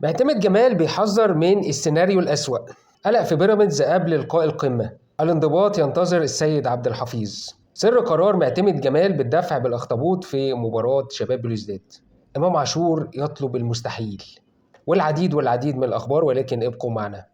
معتمد جمال بيحذر من السيناريو الأسوأ. قلق في بيراميدز قبل لقاء القمة. الانضباط ينتظر السيد عبد الحفيظ. سر قرار معتمد جمال بالدفع بالأخطبوط في مباراة شباب بلوزداد. إمام عاشور يطلب المستحيل. والعديد من الأخبار، ولكن ابقوا معنا.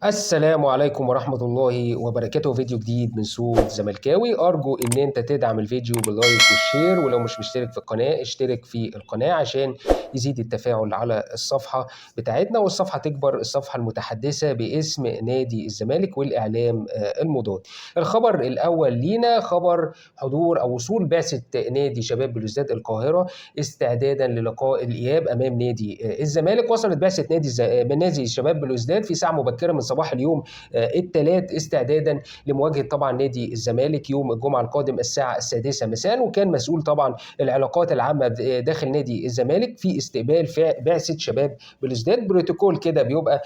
السلام عليكم ورحمة الله وبركاته. فيديو جديد من صوت زملكاوي. أرجو إن أنت تدعم الفيديو باللايك والشير، ولو مش مشترك في القناة اشترك في القناة عشان يزيد التفاعل على الصفحة بتاعتنا والصفحة تكبر، الصفحة المتحدثة باسم نادي الزمالك والإعلام المضاد. الخبر الأول لينا خبر حضور أو وصول بعثة نادي شباب بلوزداد القاهرة استعدادا للقاء الإياب أمام نادي الزمالك. وصلت بعثة نادي شباب بلوزداد في ساعة مبكرة من صباح اليوم الثلاث استعدادا لمواجهة طبعا نادي الزمالك يوم الجمعة القادم الساعة 6 مساء. وكان مسؤول طبعا العلاقات العامة داخل نادي الزمالك في استقبال بعثة شباب بلوزداد. بروتوكول كده بيبقى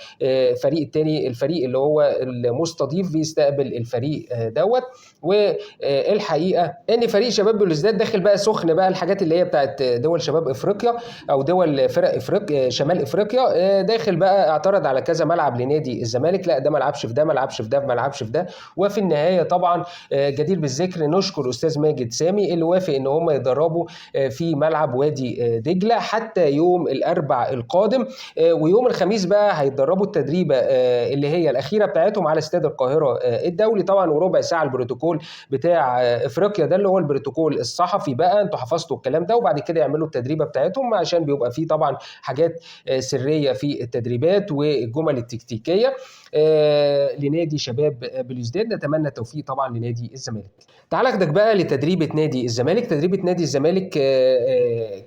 فريق التاني، الفريق اللي هو المستضيف بيستقبل الفريق دوت. والحقيقة ان فريق شباب بلوزداد داخل بقى سخن بقى الحاجات اللي هي بتاعت دول شباب افريقيا او دول فرق افريقيا شمال افريقيا. داخل بقى اعترض على كذا ملعب لنادي الزمالك، لا ده ما لعبش في ده، ما لعبش في ده، ما لعبش في ده. وفي النهايه طبعا جدير بالذكر نشكر استاذ ماجد سامي اللي وافق ان هم يدربوا في ملعب وادي دجله حتى يوم الاربعاء القادم. ويوم الخميس بقى هيتدربوا التدريبه اللي هي الاخيره بتاعتهم على استاد القاهره الدولي طبعا. وربع ساعه البروتوكول بتاع افريقيا ده اللي هو البروتوكول الصحفي بقى، انتوا حفظتوا الكلام ده. وبعد كده يعملوا التدريبه بتاعتهم عشان بيبقى فيه طبعا حاجات سريه في التدريبات والجمل التكتيكيه لنادي شباب بلوزداد. نتمنى التوفيق طبعا لنادي الزمالك. تعال اخدك بقى لتدريبه نادي الزمالك. تدريبه نادي الزمالك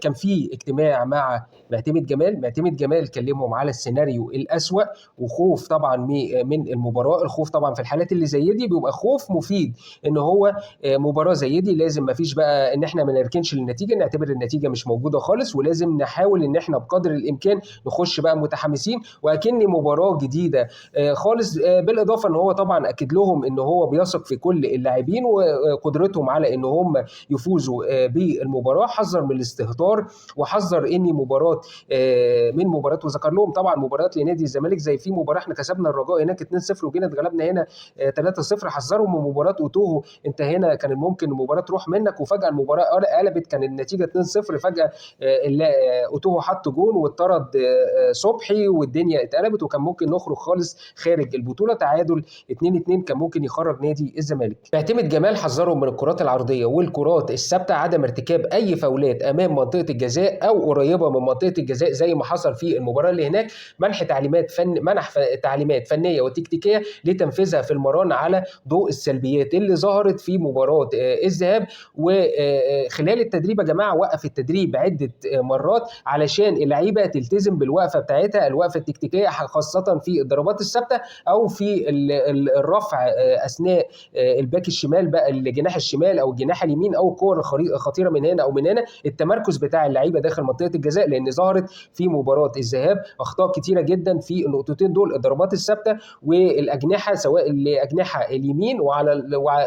كان في اجتماع مع معتمد جمال كلمهم على السيناريو الأسوأ وخوف طبعا من المباراه. الخوف طبعا في الحالات اللي زي دي بيبقى خوف مفيد، ان هو مباراه زي دي لازم ما فيش بقى ان احنا ما نركنش للنتيجه، نعتبر النتيجه مش موجوده خالص، ولازم نحاول ان احنا بقدر الامكان نخش بقى متحمسين وأكن مباراه جديده خالص. بالاضافه ان هو طبعا اكد لهم ان هو بيثق في كل اللاعبين وقدرتهم على ان هم يفوزوا بالمباراه. حذر من الاستهتار وحذر ان مباراه من مباراه، وذكر لهم طبعا مباريات لنادي الزمالك زي في مباراه احنا كسبنا الرجاء هناك 2-0 وجينا اتغلبنا هنا 3-0. حذرهم من مباراه اوتوهو، انت هنا كان ممكن المباراه تروح منك وفجاه المباراه قلبت، كان النتيجه 2-0 فجاه اوتوهو حط جون واتطرد صبحي والدنيا اتقلبت وكان ممكن نخرج خالص خارج البطوله. تعادل 2-2 كان ممكن يخرج نادي الزمالك. معتمد جمال حذرهم من الكرات العرضيه والكرات الثابته، عدم ارتكاب اي فاولات امام منطقه الجزاء او قريبه من منطقه الجزاء زي ما حصل في المباراه اللي هناك. منح تعليمات فنيه وتكتيكيه لتنفيذها في المران على ضوء السلبيات اللي ظهرت في مباراه الذهاب. وخلال التدريب يا جماعه وقف التدريب عده مرات علشان اللعيبه تلتزم بالوقفه بتاعتها، الوقفه التكتيكيه خاصه في الضربات الثابته او في الرفع اثناء الباك الشمال بقى، الجناح الشمال او الجناح اليمين او الكور الخطيره من هنا او من هنا. التمركز بتاع اللعيبه داخل منطقه الجزاء، لان ظهرت في مباراه الذهاب اخطاء كتيره جدا في النقطتين دول، الضربات الثابته والاجنحه، سواء الاجنحه اليمين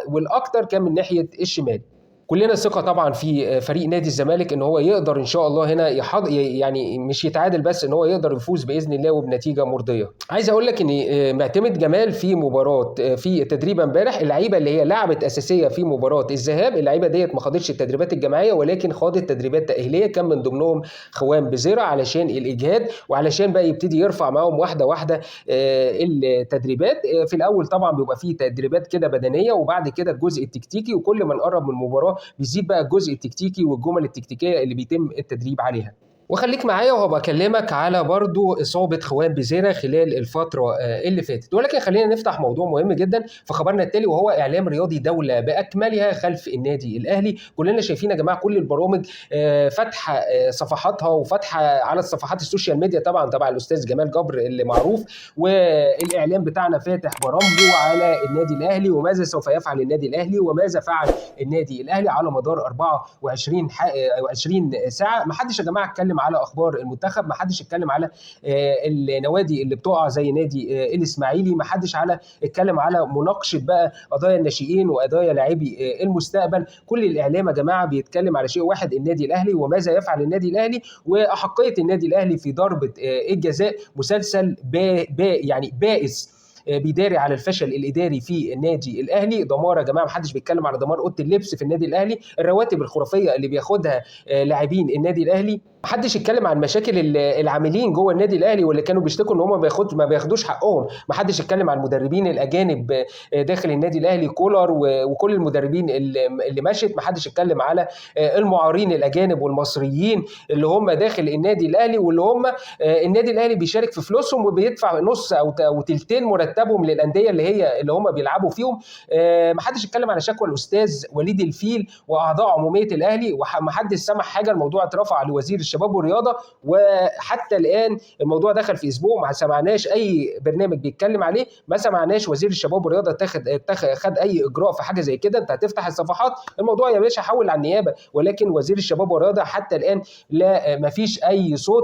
والاكثر كان من ناحيه الشمال. كلنا ثقة طبعا في فريق نادي الزمالك ان هو يقدر ان شاء الله هنا يعني مش يتعادل بس، ان هو يقدر يفوز باذن الله وبنتيجة مرضية. عايز اقول لك ان معتمد جمال في مباراة في تدريب امبارح، اللعيبة اللي هي لعبت اساسية في مباراة الذهاب، اللعيبة ديت ما خدتش التدريبات الجماعية ولكن خاضت تدريبات تأهيلية، كان من ضمنهم خوان بزيرة علشان الاجهاد وعلشان بقى يبتدي يرفع معاهم واحدة واحدة التدريبات. في الاول طبعا بيبقى فيه تدريبات كده بدنية وبعد كده الجزء التكتيكي، وكل ما نقرب من المباراة بيزيد بقى الجزء التكتيكي والجمل التكتيكيه اللي بيتم التدريب عليها. وخليك معايا وهبقى اكلمك على برضو اصابه خوان بزيرة خلال الفتره اللي فاتت. ولكن خلينا نفتح موضوع مهم جدا في خبرنا التالي، وهو اعلام رياضي دوله باكملها خلف النادي الاهلي. كلنا شايفين يا جماعه كل البرامج فاتحه صفحاتها وفاتحه على الصفحات السوشيال ميديا طبعا تبع الاستاذ جمال جبر اللي معروف، والاعلام بتاعنا فاتح برامجه على النادي الاهلي وماذا سوف يفعل النادي الاهلي وماذا فعل النادي الاهلي على مدار 24 ساعه. ما حدش يا جماعه اتكلم اتكلم على اخبار المنتخب، ما حدش اتكلم على النوادي اللي بتقع زي نادي الاسماعيلي، ما حدش اتكلم على مناقشه بقى قضايا الناشئين وقضايا لاعبي المستقبل. كل الاعلام يا جماعه بيتكلم على شيء واحد، النادي الاهلي وماذا يفعل النادي الاهلي واحقيه النادي الاهلي في ضربه الجزاء. مسلسل يعني بائس بيداري على الفشل الاداري في النادي الاهلي. دمار يا جماعه، محدش بيتكلم على دمار اوضه اللبس في النادي الاهلي، الرواتب الخرافيه اللي بياخدها لاعبين النادي الاهلي. محدش يتكلم عن مشاكل العاملين جوه النادي الاهلي واللي كانوا بيشتكوا ان هم ما بياخدوش حقهم. محدش يتكلم عن المدربين الاجانب داخل النادي الاهلي، كولر وكل المدربين اللي مشت. محدش يتكلم على المعارين الاجانب والمصريين اللي هم داخل النادي الاهلي، واللي هم النادي الاهلي بيشارك في فلوسهم وبيدفع نص او تلتين مرتبهم للانديه اللي هم بيلعبوا فيهم. محدش يتكلم على شكوى الاستاذ وليد الفيل واعضاء عموميه الاهلي، ومحدش سمح حاجه. الموضوع اترفع لوزير الشباب والرياضه، وحتى الان الموضوع دخل في اسبوع ما سمعناش اي برنامج بيتكلم عليه، ما سمعناش وزير الشباب والرياضه خد اي اجراء في حاجه زي كده. انت هتفتح الصفحات، الموضوع يا باشا حول على النيابه، ولكن وزير الشباب والرياضه حتى الان لا، ما فيش اي صوت.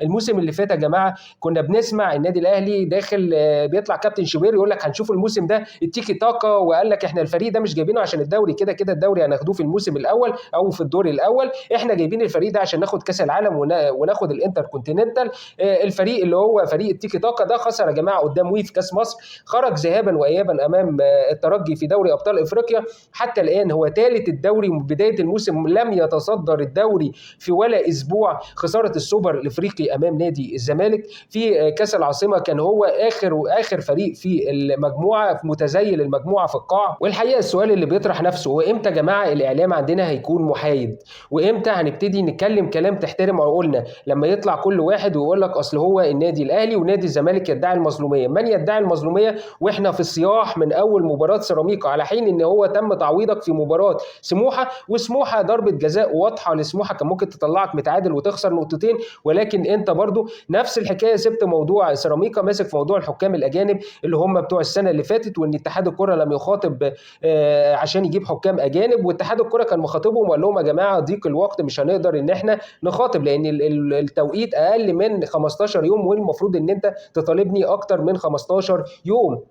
الموسم اللي فات يا جماعه كنا بنسمع النادي الاهلي داخل بيطلع كابتن شوبير يقول لك هنشوف الموسم ده التيكي تاكا، وقال لك احنا الفريق ده مش جايبينه عشان الدوري، كده كده الدوري هناخدوه في الموسم الاول او في الدور الاول، احنا جايبين الفريق ده عشان ناخد كاس العالم وناخد الانتر كونتيننتال. الفريق اللي هو فريق التيكي تاكا ده خسر يا جماعه قدام وي في كاس مصر، خرج ذهابا وايابا امام الترجي في دوري ابطال افريقيا. حتى الان هو ثالث الدوري، من بدايه الموسم لم يتصدر الدوري في ولا اسبوع. خساره السوبر الافريقي امام نادي الزمالك في كاس العاصمه، كان هو اخر فريق في المجموعه، متزيل المجموعه في القاع. والحقيقه السؤال اللي بيطرح نفسه، وامتى يا جماعه الاعلام عندنا هيكون محايد؟ وامتى هنبتدي نتكلم كلام تحترم عقولنا؟ لما يطلع كل واحد ويقول لك اصل هو النادي الاهلي ونادي الزمالك يدعي المظلوميه. من يدعي المظلوميه واحنا في الصياح من اول مباراه سيراميكا، على حين ان هو تم تعويضك في مباراه سموحه، وسموحه ضربه جزاء واضحه لسموحه كان ممكن تطلعك متعادل وتخسر نقطتين، ولكن انت برضو نفس الحكايه سبت موضوع سيراميكا، ماسك في موضوع الحكام الاجانب اللي هم بتوع السنه اللي فاتت، وان اتحاد الكره لم يخاطب عشان يجيب حكام اجانب، واتحاد الكره كان مخاطبهم وقال لهم يا جماعه ضيق الوقت مش هنقدر ان احنا نخاطب، لان التوقيت اقل من 15 يوم، والمفروض ان انت تطالبني اكتر من 15 يوم.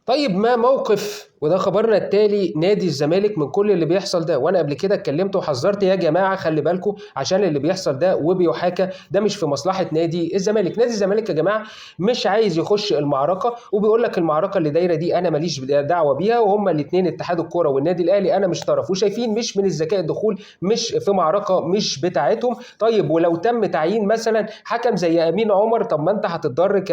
طيب ما موقف، وده خبرنا التالي، نادي الزمالك من كل اللي بيحصل ده؟ وانا قبل كده اتكلمت وحذرت يا جماعه خلي بالكم عشان اللي بيحصل ده وبيحاكى ده مش في مصلحه نادي الزمالك. نادي الزمالك يا جماعه مش عايز يخش المعركه، وبيقول لك المعركه اللي دايره دي انا ماليش دعوه بيها، وهما الاثنين اتحاد الكوره والنادي الاهلي انا مش طرف، وشايفين مش من الذكاء الدخول مش في معركه مش بتاعتهم. طيب ولو تم تعيين مثلا حكم زي امين عمر، طب ما انت هتضر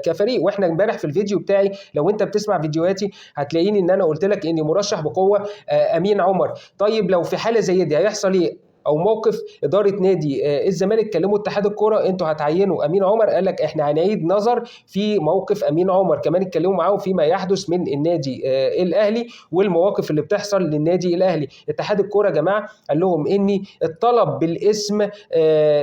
كفريق. واحنا امبارح في الفيديو بتاعي لو انت بتسمع فيديوهاتي هتلاقيني ان انا قلت لك اني مرشح بقوه امين عمر. طيب لو في حاله زي دي هيحصل ايه؟ او موقف اداره نادي الزمالك كلموا اتحاد الكوره انتوا هتعينوا امين عمر، قال لك احنا هنعيد نظر في موقف امين عمر. كمان اتكلموا معاهم فيما يحدث من النادي الاهلي والمواقف اللي بتحصل للنادي الاهلي. اتحاد الكوره يا جماعه قال لهم اني الطلب بالاسم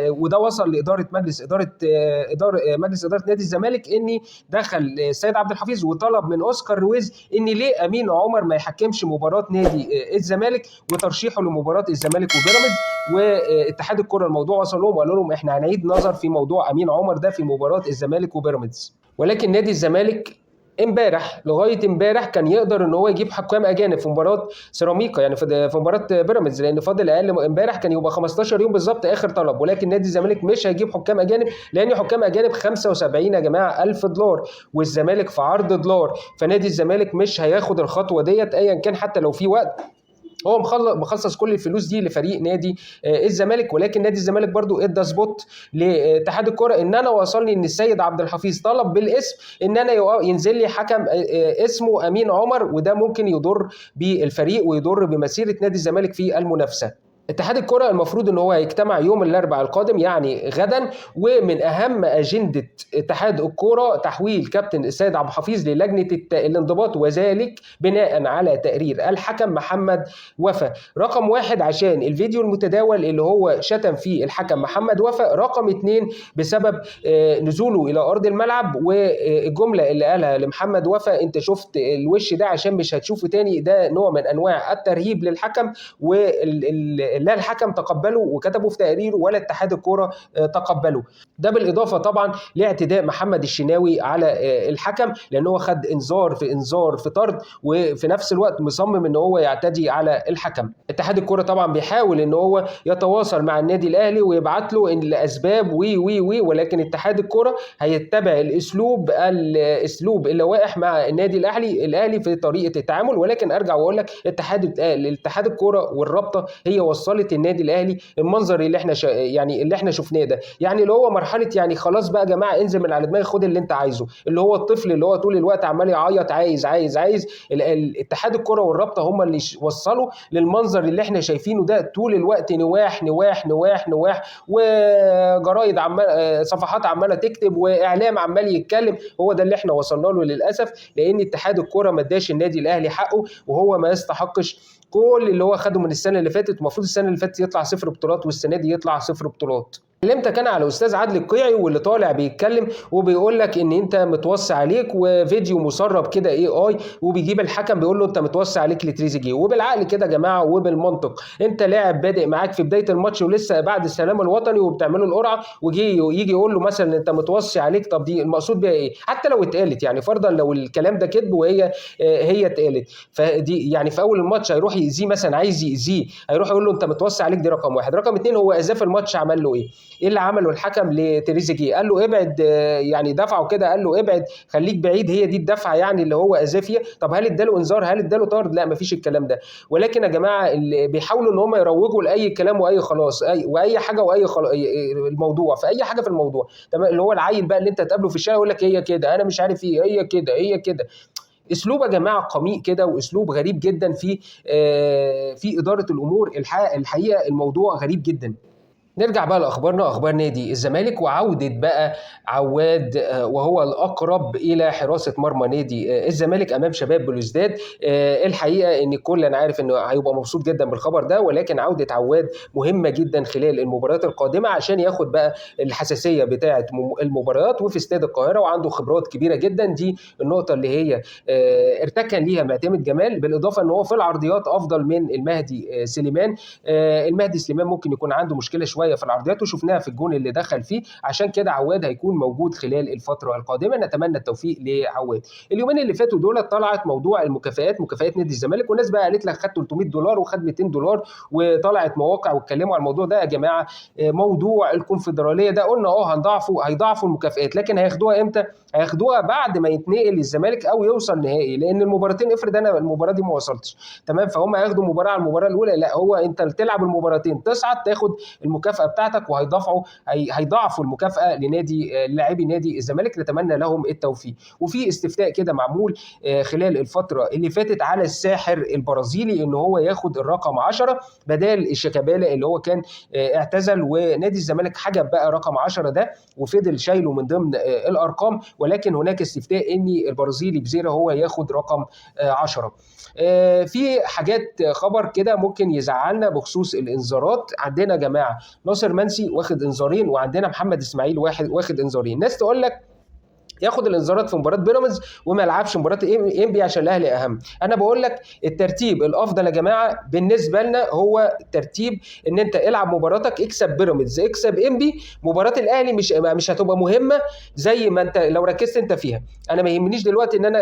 وده وصل لاداره مجلس اداره نادي الزمالك، اني دخل السيد عبد الحفيظ وطلب من اوسكار رويز ان ليه امين عمر ما يحكمش مباراه نادي الزمالك وترشيحه لمباراه الزمالك وبيراميدز. واتحاد الكره الموضوع وصل لهم وقالوا لهم احنا هنعيد نظر في موضوع امين عمر ده في مباراه الزمالك وبيراميدز. ولكن نادي الزمالك لغايه امبارح كان يقدر ان هو يجيب حكام اجانب في مباراه سيراميكا، يعني في مباراه بيراميدز، لان فاضل اقل. امبارح كان يبقى 15 يوم بالظبط اخر طلب، ولكن نادي الزمالك مش هيجيب حكام اجانب لان حكام اجانب 75 يا جماعه الف دولار، والزمالك في عرض دولار، فنادي الزمالك مش هياخد الخطوه ديت ايا كان حتى لو في وقت. هو مخصص كل الفلوس دي لفريق نادي الزمالك. ولكن نادي الزمالك برضو ادى سبوت لاتحاد الكره ان انا وصلني ان السيد عبد الحفيظ طلب بالاسم ان انا ينزل لي حكم اسمه امين عمر، وده ممكن يضر بالفريق ويضر بمسيره نادي الزمالك في المنافسه. اتحاد الكرة المفروض ان هو هيجتمع يوم الاربعاء القادم يعني غدا، ومن اهم اجندة اتحاد الكرة تحويل كابتن السيد عبد الحفيظ للجنة الانضباط، وذلك بناء على تقرير الحكم محمد وفا. رقم 1 عشان الفيديو المتداول اللي هو شتم فيه الحكم محمد وفا، رقم 2 بسبب نزوله الى ارض الملعب والجملة اللي قالها لمحمد وفا انت شفت الوش ده عشان مش هتشوفه تاني، ده نوع من انواع الترهيب للحكم لا الحكم تقبله وكتبه في تقريره ولا اتحاد الكوره تقبله. ده بالاضافه طبعا لاعتداء محمد الشناوي على الحكم، لان هو خد انذار في انذار في طرد، وفي نفس الوقت مصمم ان هو يعتدي على الحكم. اتحاد الكوره طبعا بيحاول ان هو يتواصل مع النادي الاهلي ويبعت له ان الاسباب وي ولكن اتحاد الكوره هيتبع الاسلوب اللوائح مع النادي الاهلي في طريقه التعامل. ولكن ارجع واقول لك اتحاد الكوره والرابطه هي وصلت النادي الاهلي المنظر اللي احنا يعني اللي احنا شفناه ده، يعني اللي هو مرحله يعني خلاص بقى يا جماعه انزل من على دماغي خد اللي انت عايزه، اللي هو الطفل اللي هو طول الوقت عمال يعيط عايز. اتحاد الكوره والرابطه هم اللي وصلوا للمنظر اللي احنا شايفينه ده طول الوقت، نواح وجرايد عمال صفحات عماله تكتب واعلام عمال يتكلم. هو ده اللي احنا وصلنا له للاسف، لان اتحاد الكوره ما اداش النادي الاهلي حقه وهو ما يستحقش كل اللي هو خده من السنه اللي فاتت. المفروض السنه اللي فاتت يطلع 0 بطولات والسنه دي يطلع 0 بطولات. كلمت كان على استاذ عادل القيعي واللي طالع بيتكلم وبيقول لك ان انت متوصي عليك، وفيديو مسرب كده اي وبيجيب الحكم بيقول له انت متوصي عليك لتريزيجيه. وبالعقل كده يا جماعه وبالمنطق، انت لاعب بادئ معاك في بدايه الماتش ولسه بعد السلام الوطني وبتعملوا القرعه، يجي يقول له مثلا انت متوصي عليك. طب دي المقصود بيها ايه؟ حتى لو اتقالت، يعني فرضا لو الكلام ده كذب وهي اتقالت، فدي يعني في اول الماتش هيروح يأذيه مثلا، عايز يأذيه هيروح يقول له انت متوصي عليك، دي رقم واحد. رقم اتنين، هو اذاه في الماتش عمل له ايه؟ ايه اللي عمله الحكم لتريزيجيه؟ قال له ابعد، يعني دفعه كده قال له ابعد خليك بعيد، هي دي الدفعه يعني اللي هو اذاه فيها. طب هل اداله انذار؟ هل اداله طرد؟ لا مفيش الكلام ده. ولكن يا جماعه اللي بيحاولوا ان هم يروجوا لاي كلام واي خلاص واي حاجه الموضوع في اي حاجه في الموضوع، تمام؟ اللي هو العيل بقى اللي انت تقابله في الشارع يقول لك هي كده، انا مش عارف ايه، هي كده. اسلوب يا جماعه قميء كده واسلوب غريب جدا في اداره الامور. الحقيقه الموضوع غريب جدا. نرجع بقى لاخبارنا، اخبار نادي الزمالك وعوده بقى عواد، وهو الاقرب الى حراسه مرمى نادي الزمالك امام شباب بلوزداد. الحقيقه ان الكل انا عارف انه هيبقى مبسوط جدا بالخبر ده، ولكن عوده عواد مهمه جدا خلال المباريات القادمه عشان ياخد بقى الحساسيه بتاعه المباريات وفي استاد القاهره، وعنده خبرات كبيره جدا. دي النقطه اللي هي ارتكن ليها معتمد جمال، بالاضافه ان هو في العرضيات افضل من المهدي سليمان. المهدي سليمان ممكن يكون عنده مشكله شويه في العرضيات وشفناها في الجون اللي دخل فيه، عشان كده عواد هيكون موجود خلال الفتره القادمه. نتمنى التوفيق لعواد. اليومين اللي فاتوا دول طلعت موضوع مكافآت نادي الزمالك، والناس بقى قالت لك خد $300 وخد $200، وطلعت مواقع واتكلموا على الموضوع ده. يا جماعه موضوع الكونفدراليه ده قلنا هيضاعفوا المكافآت، لكن هياخدوها امتى؟ هياخدوها بعد ما يتنقل الزمالك او يوصل نهائي، لان المباراتين افرض انا المباراه دي ما وصلتش، تمام؟ فهم هياخدوا مباراه على المباراه الاولى؟ لا، هو انت تلعب المباراتين تصعد تاخد المكافاه بتاعتك، هيضاعفوا المكافاه لاعبي نادي الزمالك. نتمنى لهم التوفيق. وفي استفتاء كده معمول خلال الفتره اللي فاتت على الساحر البرازيلي ان هو ياخد الرقم 10 بدال الشيكابالا اللي هو كان اعتزل، ونادي الزمالك حجب بقى رقم 10 ده وفضل شايله من ضمن الارقام، ولكن هناك استفتاء ان البرازيلي بزيرة هو ياخد رقم 10. في حاجات خبر كده ممكن يزعلنا بخصوص الانذارات. عندنا يا جماعه ناصر منسي واخد انذارين، وعندنا محمد اسماعيل واخد انذارين. ناس تقول لك ياخد الانذارات في مباراه بيراميدز وما يلعبش مباراه انبي عشان الاهلي اهم. انا بقول لك الترتيب الافضل يا جماعه بالنسبه لنا هو ترتيب ان انت العب مباراتك، اكسب بيراميدز، اكسب انبي. مباراه الاهلي مش هتبقى مهمه زي ما انت لو ركزت انت فيها. انا ما يهمنيش دلوقتي ان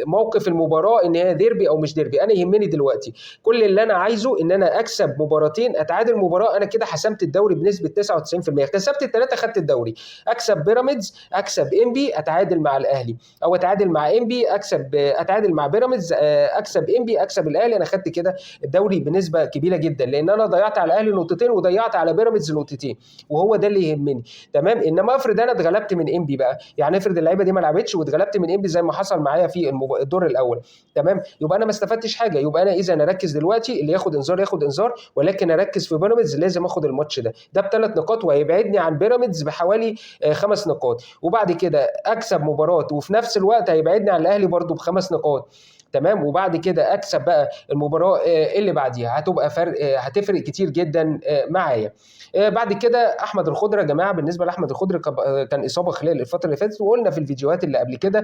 موقف المباراه ان هي ديربي او مش ديربي، انا يهمني دلوقتي كل اللي انا عايزه ان انا اكسب مباراتين، اتعادل مباراه، انا كده حسمت الدوري بنسبه 99%. كسبت الثلاثه خدت الدوري. اكسب بيراميدز، اكسب انبي، اتعادل مع الاهلي، او اتعادل مع انبي، اتعادل مع بيراميدز، اكسب انبي، اكسب الاهلي، انا خدت كده الدوري بنسبه كبيره جدا، لان انا ضيعت على الاهلي نقطتين وضيعت على بيراميدز نقطتين، وهو ده اللي يهمني، تمام؟ انما افرض انا اتغلبت من انبي بقى، يعني افرض اللعيبه دي ما لعبتش واتغلبت من انبي زي ما حصل معايا في الدور الاول، تمام؟ يبقى انا ما استفدتش حاجه. يبقى انا اذا اركز دلوقتي، اللي ياخد انذار، ولكن اركز في بيراميدز، لازم اخد الماتش ده ب3 نقاط وهيبعدني عن بيراميدز بحوالي 5 نقاط، وبعد كده اكسب مباراه وفي نفس الوقت هيبعدني عن الاهلي برضو ب5 نقاط. تمام، وبعد كده اكسب بقى المباراه اللي بعديها، هتبقى فرق هتفرق كتير جدا معايا. بعد كده احمد الخضر يا جماعه، بالنسبه لاحمد الخضر كان اصابه خلال الفتره اللي فاتت، وقلنا في الفيديوهات اللي قبل كده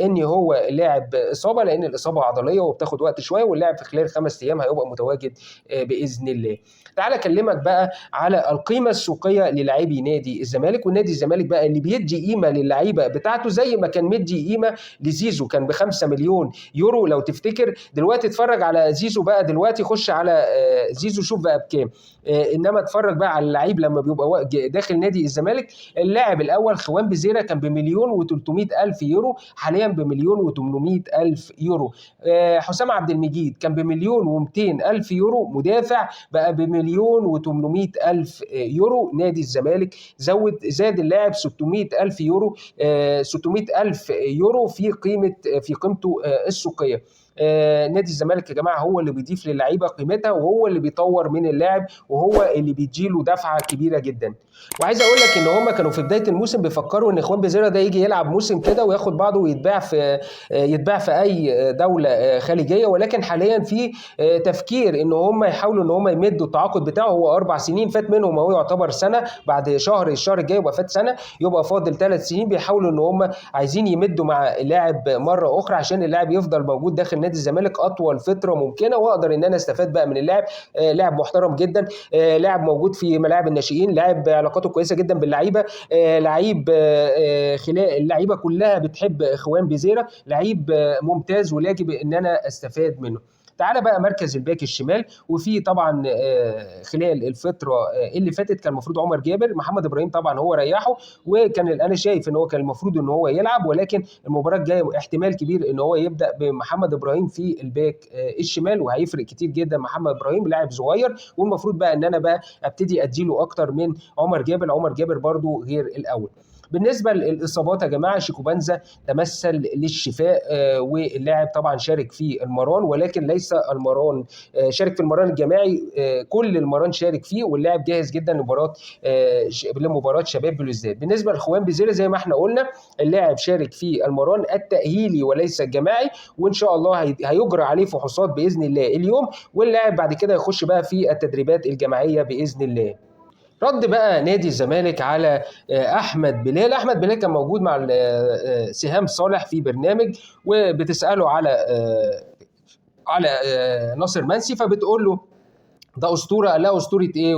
ان هو لاعب اصابه، لان الاصابه عضليه وبتاخد وقت شويه، واللاعب في خلال 5 ايام هيبقى متواجد باذن الله. تعال اكلمك بقى على القيمه السوقيه للاعبي نادي الزمالك. والنادي الزمالك بقى اللي بيدي قيمه للعيبه بتاعته زي ما كان مدي قيمه لزيزو، كان ب5 مليون يورو لو تفتكر. دلوقتي اتفرج على زيزو بقى، دلوقتي خش على زيزو شوف بقى بكام. انما اتفرج بقى على اللعيب لما بيبقى داخل نادي الزمالك. اللاعب الاول خوان بيزيرا كان بمليون و300 الف يورو، حاليا بمليون و800 الف يورو. حسام عبد المجيد كان بمليون و200 الف يورو مدافع، بقى بمليون و800 الف يورو. نادي الزمالك زاد اللاعب 600 الف يورو، 600 الف يورو في قيمته السوقيه. نادي الزمالك يا جماعه هو اللي بيضيف للعيبه قيمتها، وهو اللي بيطور من اللاعب، وهو اللي بيديله دفعه كبيره جدا. وعايز اقول لك ان هم كانوا في بدايه الموسم بيفكروا ان اخوان بيزيرا ده يجي يلعب موسم كده وياخد بعضه يتباع في اي دوله خليجيه، ولكن حاليا في تفكير ان هم يحاولوا ان هم يمدوا التعاقد بتاعه. هو 4 سنين فات منهم، هو يعتبر سنه، بعد الشهر الجاي يبقى فات سنه، يبقى فاضل 3 سنين. بيحاولوا ان هم عايزين يمدوا مع اللاعب مره اخرى عشان اللاعب يفضل موجود داخل نادي الزمالك اطول فتره ممكنه، واقدر ان انا استفاد بقى من اللاعب. لاعب محترم جدا، لاعب موجود في ملاعب الناشئين، لاعب علاقاته كويسه جدا باللعيبه، لعيب خلال اللعيبه كلها بتحب اخوان بيزيرا، لعيب ممتاز ولاجب ان انا استفاد منه. تعالى بقى مركز الباك الشمال. وفي طبعا خلال الفتره اللي فاتت كان المفروض عمر جابر، محمد ابراهيم طبعا هو ريحه، وكان انا شايف ان هو كان المفروض ان هو يلعب، ولكن المباراه الجايه احتمال كبير ان هو يبدا بمحمد ابراهيم في الباك الشمال، وهيفرق كتير جدا. محمد ابراهيم لاعب صغير، والمفروض بقى ان انا بقى ابتدي اديله اكتر من عمر جابر. عمر جابر برضو غير الاول. بالنسبه للاصابات يا جماعه، شيكوبانزا تمثل للشفاء، واللاعب طبعا شارك في المران، ولكن ليس المران شارك في المران الجماعي، كل المران شارك فيه، واللاعب جاهز جدا لمباراه شباب بلوزداد. بالنسبه لاخوان بيزيرا زي ما احنا قلنا، اللاعب شارك في المران التاهيلي وليس الجماعي، وان شاء الله هيجرى عليه فحوصات باذن الله اليوم، واللاعب بعد كده يخش بقى في التدريبات الجماعيه باذن الله. رد بقى نادي الزمالك على احمد بلال. احمد بلال كان موجود مع سهام صالح في برنامج، وبتساله على ناصر منسي، فبتقول له ده اسطوره. قال لها اسطوره ايه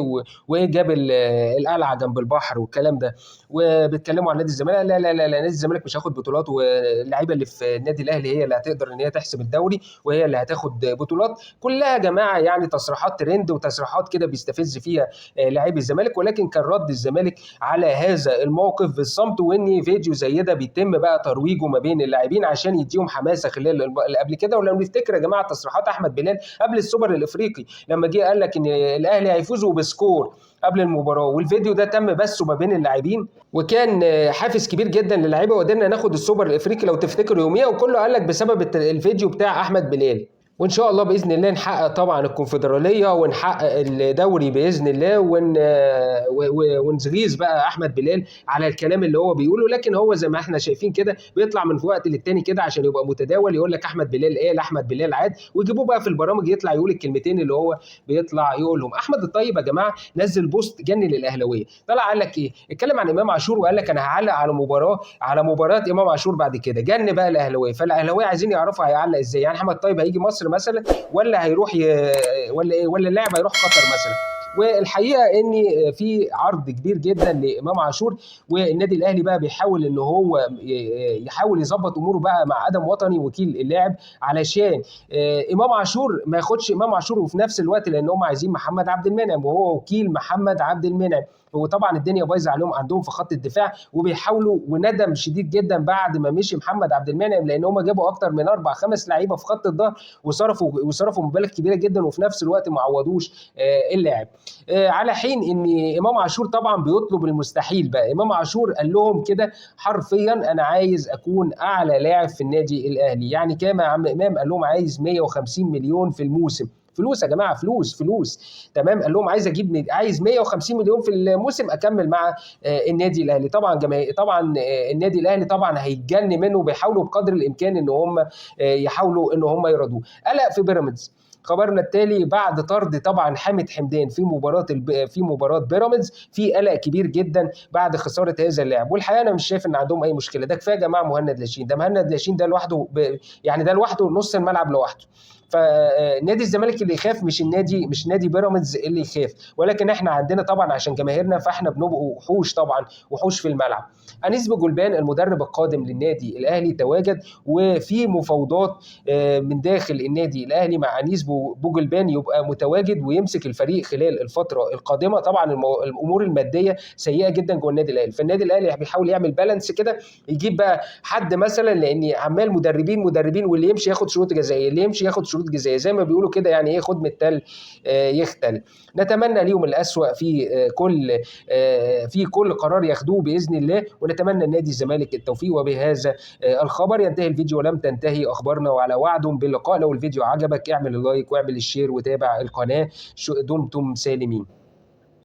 وايه جاب القلعه جنب البحر والكلام ده. وبيتكلموا عن نادي الزمالك، لا نادي الزمالك مش هياخد بطولات، واللعيبه اللي في النادي الاهلي هي اللي هتقدر ان هي تحسم الدوري، وهي اللي هتاخد بطولات. كلها يا جماعه يعني تصريحات ترند وتصريحات كده بيستفز فيها لاعبي الزمالك. ولكن كان رد الزمالك على هذا الموقف بالصمت، وان فيديو زي ده بيتم بقى ترويجه ما بين اللاعبين عشان يديهم حماسه خلال اللي قبل كده. ولو نفتكر يا جماعه تصريحات احمد بلال قبل السوبر الافريقي، لما جه قال لك ان الاهلي هيفوزوا بسكور قبل المباراه، والفيديو ده تم بثه ما بين اللاعبين، وكان حافز كبير جدا للاعيبه، وقدرنا ناخد السوبر الافريقي لو تفتكروا يوميها. وكله قال لك بسبب الفيديو بتاع احمد بلال. وان شاء الله باذن الله نحقق طبعا الكونفدراليه، ونحقق الدوري باذن الله، ونغيظ بقى احمد بلال على الكلام اللي هو بيقوله. لكن هو زي ما احنا شايفين كده بيطلع من وقت للتاني كده عشان يبقى متداول، يقول لك احمد بلال ايه، احمد بلال عاد، ويجيبوه بقى في البرامج يطلع يقول الكلمتين اللي هو بيطلع يقولهم. احمد الطيب يا جماعه نزل بوست جنن الاهلاويه، طلع قال لك ايه، اتكلم عن امام عاشور وقال لك انا هعلق على مباراه امام عاشور بعد كده، جن بقى الاهلاويه. فالاهلاويه عايزين يعرفوا هيعلق ازاي، يعني احمد الطيب هيجي مصر مثلا، ولا هيروح ولا اللاعب هيروح قطر مثلا. والحقيقه ان في عرض كبير جدا لامام عاشور، والنادي الاهلي بقى بيحاول ان هو يحاول يظبط اموره بقى مع ادم وطني وكيل اللاعب، علشان امام عاشور ما ياخدش امام عاشور، وفي نفس الوقت لان هم عايزين محمد عبد المنعم، وهو وكيل محمد عبد المنعم. وطبعا الدنيا بايظه عليهم عندهم في خط الدفاع، وبيحاولوا، وندم شديد جدا بعد ما مشي محمد عبد المنعم، لان هم جابوا اكتر من 4-5 لعيبه في خط الظهر، وصرفوا مبالغ كبيره جدا، وفي نفس الوقت ما عوضوش اللاعب. على حين ان امام عاشور طبعا بيطلب المستحيل. بقى امام عاشور قال لهم كده حرفيا انا عايز اكون اعلى لاعب في النادي الاهلي. يعني كام يا عم امام؟ قال لهم عايز 150 مليون في الموسم. فلوس يا جماعه، فلوس. تمام، قال لهم عايز 150 مليون في الموسم اكمل مع النادي الاهلي. طبعا النادي الاهلي طبعا هيتجن منه، وبيحاولوا بقدر الامكان ان هم يحاولوا ان هم يرضوه. قلق في بيراميدز. خبرنا التالي بعد طرد طبعا حامد حمدان في مباراه بيراميدز، في قلق كبير جدا بعد خساره هذا اللاعب. والحقيقه انا مش شايف ان عندهم اي مشكله، ده كفايه يا جماعه مهند لاشين، ده مهند لاشين ده لوحده يعني ده لوحده نص الملعب لوحده. فنادي الزمالك اللي يخاف، مش نادي بيراميدز اللي يخاف. ولكن احنا عندنا طبعا عشان جماهيرنا، فاحنا بنبقوا وحوش طبعا، وحوش في الملعب. انيس بوجلبان المدرب القادم للنادي الاهلي تواجد، وفي مفاوضات من داخل النادي الاهلي مع انيس بوجلبان يبقى متواجد ويمسك الفريق خلال الفتره القادمه. طبعا الامور الماديه سيئه جدا جوه النادي الاهلي، فالنادي الاهلي بيحاول يعمل بالانس كده، يجيب بقى حد مثلا، لان عمال مدربين، واللي يمشي ياخد شروط جزائيه، اللي يمشي ياخد شروط جزائيه، زي ما بيقولوا كده يعني ايه، خد من التل يختل. نتمنى ليهم الاسوأ في كل قرار ياخدوه باذن الله، ونتمنى النادي الزمالك التوفيق. وبهذا الخبر ينتهي الفيديو، ولم تنتهي اخبارنا، وعلى وعد باللقاء. لو الفيديو عجبك اعمل اللايك واعمل الشير وتابع القناه. دمتم سالمين.